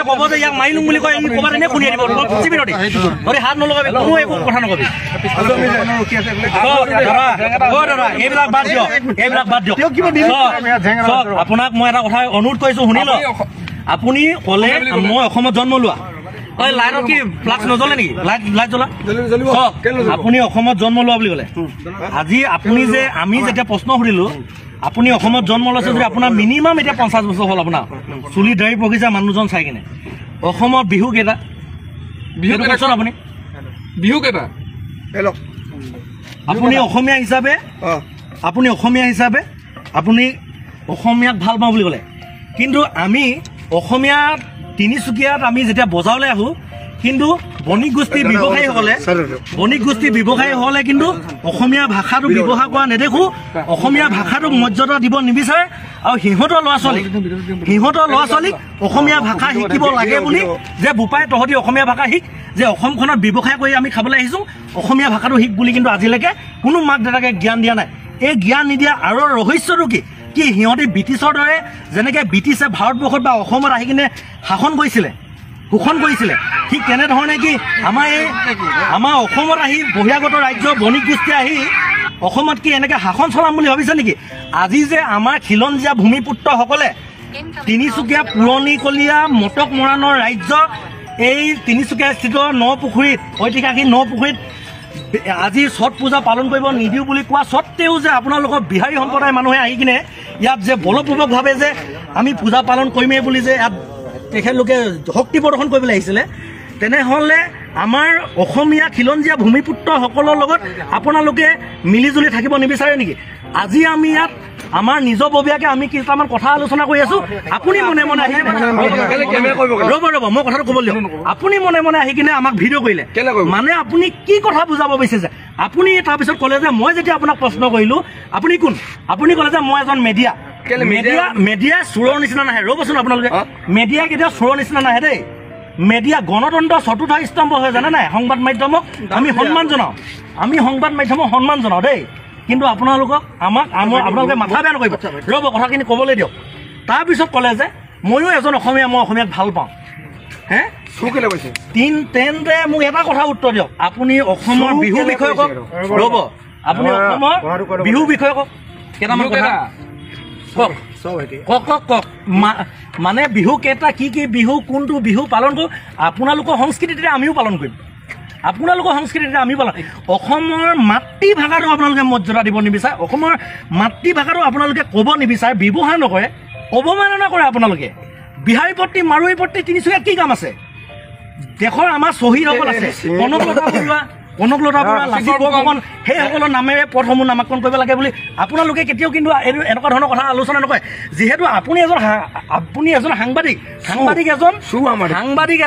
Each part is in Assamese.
ক'ব যে ইয়াক মাৰি লম বুলি কয় ই ক'ৰবাত এনে খুন্দিয়াই দিব পুচি পিনতে ধৰি হাত নলগাবি কোনো একো কথা নকবি দাদা এইবিলাক বাদ দিয়ক আপোনাক মই এটা কথা অনুৰোধ কৰিছোঁ শুনি লওক আপুনি ক'লে মই অসমত জন্ম লোৱা লাইটত কি ফ্লাক্স নজ্বলে নেকি লাইট জ্বলা আপুনি অসমত জন্ম লোৱা বুলি ক'লে আজি আপুনি যে আমি যেতিয়া প্ৰশ্ন সুধিলোঁ আপুনি অসমত জন্ম লৈছে যদি আপোনাৰ মিনিমাম এতিয়া 50 বছৰ হ'ল আপোনাৰ চুলি দাড়ি পকিছে মানুহজন চাই কিনে অসমত বিহু কেইটা কওকচোন বিহু কেইটা আপুনি অসমীয়া হিচাপে আপুনি অসমীয়াক ভাল পাওঁ বুলি ক'লে কিন্তু আমি অসমীয়াত তিনিচুকীয়াত আমি যেতিয়া বজাৰলৈ আহোঁ কিন্তু বণিক গোষ্ঠী ব্যৱসায়ীসকলে কিন্তু অসমীয়া ভাষাটো ব্যৱহাৰ কৰা নেদেখোঁ অসমীয়া ভাষাটোক মৰ্যাদা দিব নিবিচাৰে আৰু সিহঁতৰ ল'ৰা ছোৱালীক অসমীয়া ভাষা শিকিব লাগে বুলি যে বোপাই তহঁতি অসমীয়া ভাষা শিক যে অসমখনত ব্যৱসায় কৰি আমি খাবলৈ আহিছোঁ অসমীয়া ভাষাটো শিক বুলি কিন্তু আজিলৈকে কোনো মাক দেউতাকে জ্ঞান দিয়া নাই এই জ্ঞান নিদিয়া আৰু ৰহস্যটো কি সিহঁতে ব্ৰিটিছৰ দৰে যেনেকৈ ব্ৰিটিছে ভাৰতবৰ্ষত বা অসমত আহি কিনে শোষণ কৰিছিলে ঠিক তেনেধৰণে কি আমাৰ অসমত আহি বহিৰাগত ৰাজ্য বণিক গোষ্ঠী আহি অসমত কি এনেকৈ শাসন চলাম বুলি ভাবিছে নেকি আজি যে আমাৰ খিলঞ্জীয়া ভূমিপুত্ৰসকলে তিনিচুকীয়া পুৰণিকলীয়া মটক মৰাণৰ ৰাজ্য এই তিনিচুকীয়া স্থিত নপুখুৰীত ঐতিহাসিক নপুখুৰীত আজি ছট পূজা পালন কৰিব নিদিওঁ বুলি কোৱা স্বত্তেও যে আপোনালোকৰ বিহাৰী সম্প্ৰদায়ৰ মানুহে আহি কিনে ইয়াত যে বলপূৰ্বকভাৱে যে আমি পূজা পালন কৰিমেই বুলি যে ইয়াত তেখেতলোকে শক্তি প্ৰদৰ্শন কৰিবলৈ আহিছিলে তেনেহ'লে আমাৰ অসমীয়া খিলঞ্জীয়া ভূমিপুত্ৰসকলৰ লগত আপোনালোকে মিলিজুলি থাকিব নিবিচাৰে নেকি আজি আমি ইয়াত আমাৰ নিজববীয়াকৈ আমি কিছুমান কথা আলোচনা কৰি আছোঁ আপুনি মনে আহি ৰ'ব মই কথাটো ক'বলৈ দিয়ক আপুনি মনে আহি কিনে আমাক ভিডিঅ' কৰিলে মানে আপুনি কি কথা বুজাব বিচাৰিছে আপুনি তাৰপিছত ক'লে যে মই যেতিয়া আপোনাক প্ৰশ্ন কৰিলোঁ আপুনি কোন আপুনি ক'লে যে মই এজন মেডিয়া চোৰৰ নিচিনা নাহে ৰ'বচোন আপোনালোকে মেডিয়া কেতিয়াও চোৰৰ নিচিনা নাহে দেই মেডিয়া গণতন্ত্ৰ চতুৰ্থ স্তম্ভ হয় জানে নাই সংবাদ মাধ্যমক আমি সন্মান জনাওঁ দেই কিন্তু আপোনালোকক আপোনালোকে মাথা বেয়া নকৰিব ৰ'ব কথাখিনি ক'বলৈ দিয়ক তাৰপিছত ক'লে যে ময়ো এজন অসমীয়া মই অসমীয়াক ভাল পাওঁ তেন্তে মোক এটা কথা উত্তৰ দিয়ক আপুনি অসমৰ বিহু বিষয়ে কওক ৰ'ব আপুনি অসমৰ বিহু বিষয়ে কওক কেইটামান কথা কওক মানে বিহু কেইটা কি বিহু কোনটো বিহু পালন কৰোঁ আপোনালোকৰ সংস্কৃতিতে আমিও পালন কৰিম অসমৰ মাতৃভাষাটো আপোনালোকে মৰ্যাদা দিব নিবিচাৰে অসমৰ মাতৃভাষাটো আপোনালোকে ক'ব নিবিচাৰে ব্যৱহাৰ নকৰে অৱমাননা কৰে আপোনালোকে বিহাৰী পট্টি মাৰোৱাৰী পট্টি তিনিচুকীয়াত কি কাম আছে দেশৰ আমাৰ শ্বহীদসকল আছে কনকলতা বৰুৱা লাচিত বৰফুকন সেইসকলৰ নামেৰে পথসমূহ নামাকৰণ কৰিব লাগে বুলি আপোনালোকে কেতিয়াও কিন্তু এনেকুৱা ধৰণৰ কথা আলোচনা নকৰে যিহেতু আপুনি এজন সাংবাদিক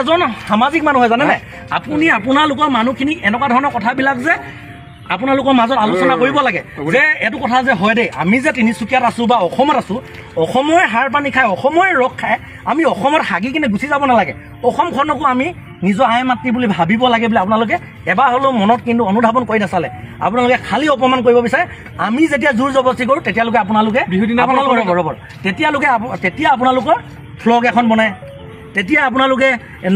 এজন সামাজিক মানুহ হয় জানে নাই আপুনি আপোনালোকৰ মানুহখিনিক এনেকুৱা ধৰণৰ কথাবিলাক যে আপোনালোকৰ মাজত আলোচনা কৰিব লাগে যে এইটো কথা যে হয় দেই আমি যে তিনিচুকীয়াত আছোঁ বা অসমত আছোঁ অসমৰে সাৰ পানী খাই অসমৰে ৰস খাই আমি অসমত হাগি কিনে গুচি যাব নালাগে অসমখনকো আমি নিজৰ আই মাতৃ বুলি ভাবিব লাগে বুলি আপোনালোকে এবাৰ হ'লেও মনত কিন্তু অনুধাৱন কৰি নাচালে আপোনালোকে খালী অপমান কৰিব বিচাৰে আমি যেতিয়া জোৰ জবৰদস্তি কৰোঁ তেতিয়ালৈকে আপোনালোকে তেতিয়া আপোনালোকৰ ফ্লগ এখন বনায় তেতিয়া আপোনালোকে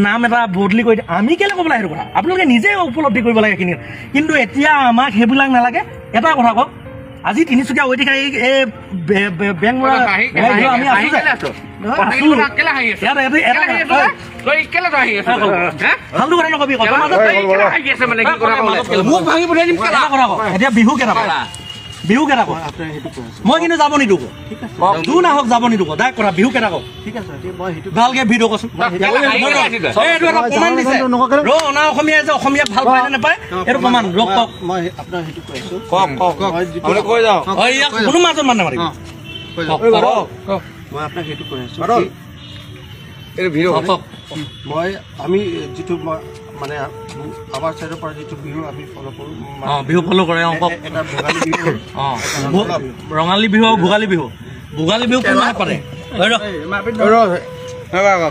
নাম এটা বদলি কৰি আমি কেলৈ ক'ব লাগে সেইটো কথা আপোনালোকে নিজে উপলব্ধি কৰিব লাগে এইখিনি কিন্তু এতিয়া আমাক সেইবিলাক নালাগে এটা কথা কওক আজি তিনিচুকীয়া ঐতিহাসিক এই বেংমৰা আমি আছোঁ ভালটো কথা নকবি এতিয়া বিহু কেইটা কওক মই কিন্তু যাব নিদিওঁ জোৰ নাহক যাব নিদিওঁ ডাইৰেক্ট কথা বিহু কেইটা কওক ভালকে ভিডিঅ' কচোন এইটো এটা প্ৰমাণ দিছে অনা অসমীয়াই যে অসমীয়া ভাল পায় নে নাপায় এইটো প্ৰমাণ ৰক কওক মই আপোনাক সেইটো কৈ আছোঁ কৈ যাওঁ কোনো মাজত মান নামাৰিব মই আপোনাক সেইটো কৈ আছোঁ এইটো ভিডিঅ' মই আমি যিটো মানে আমাৰ চাইডৰ পৰা যিটো বিহু আমি ফ'ল' কৰোঁ বিহু ফ'ল' কৰে এটা ৰঙালী বিহু আৰু ভোগালী বিহু কোন মাহত পাতে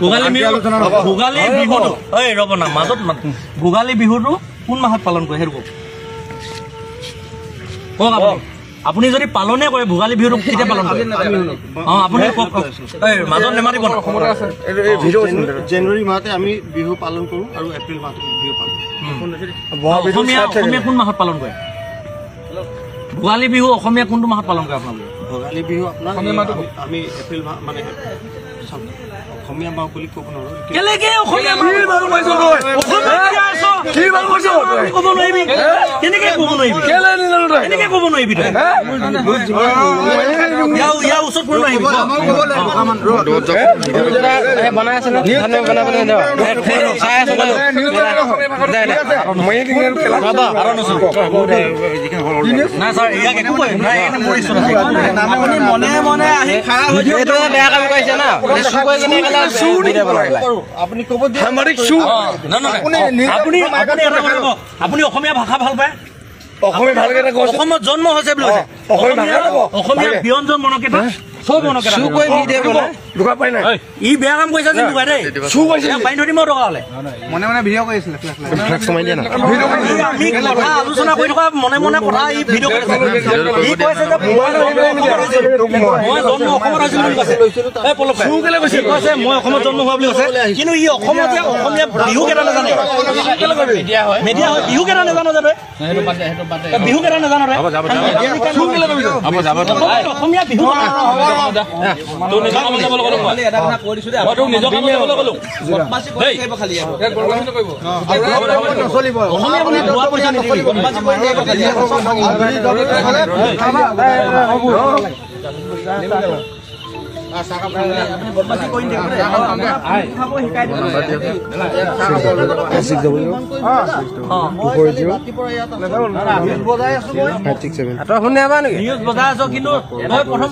ভোগালী বিহুটো ৰ'ব না মাজত ভোগালী বিহুটো কোন মাহত পালন কৰে সেইটো কওক আপুনি আপুনি যদি পালনে কৰে ভোগালী বিহুটো কেতিয়া পালন কৰে আপুনি মাজত নেমাতিব জানুৱাৰী মাহতে আমি বিহু পালন কৰোঁ আৰু এপ্ৰিল মাহতে বিহু পালন অসমীয়া কোন মাহত পালন কৰে ভোগালী বিহু অসমীয়া কোনটো মাহত পালন কৰে আপোনালোকে ভোগালী বিহু আপোনাৰ আমি এপ্ৰিল মাহ মানে অসমীয়া মাহ বুলি ক'ব নোৱাৰোঁ কেলেকে অসমীয়া মাহ ক'ব নোৱাৰিবি কেনেকে ক'ব নোৱাৰিবি কেনেকে ক'ব নোৱাৰিবি তই ইয়াৰ ওচৰত কোনো আহিব বনাই আছে নাই ছাৰ ইয়াক একো কয় নাই আপুনি মনে মনে আহি খাৰা হৈছে এইটো বেয়া কাম কৰিছে না আপুনি ক'ব আপুনি অসমীয়া ভাষা ভাল পায় অসমীয়া ভালকে অসমত জন্ম হৈছে বুলি অসমীয়া ব্যঞ্জন মনকেইটা চব মনকেইটা ই বেয়া কাম কৰিছে যে লুকাই দেই পানী ধৰি মই টকা হ'লে মনে মনে ভিডিঅ' কৰি আছিলে আমি কথা আলোচনা কৰি থকা মনে মনে কথা ই ভিডিঅ' কৰি ই কৈছে যে মই জন্ম অসমত হৈছিল বুলি কৈছে কৈছে মই অসমত জন্ম হোৱা বুলি কৈছে কিন্তু ই অসমত যে অসমীয়া বিহু কেইটা নাজানে মেডিয়া হয় বিহু কেইটা নাজানো যে বিহু কেইটা নাজানো অসমীয়া বিহু নিউজ বজাই আছো কিন্তু মই প্ৰথম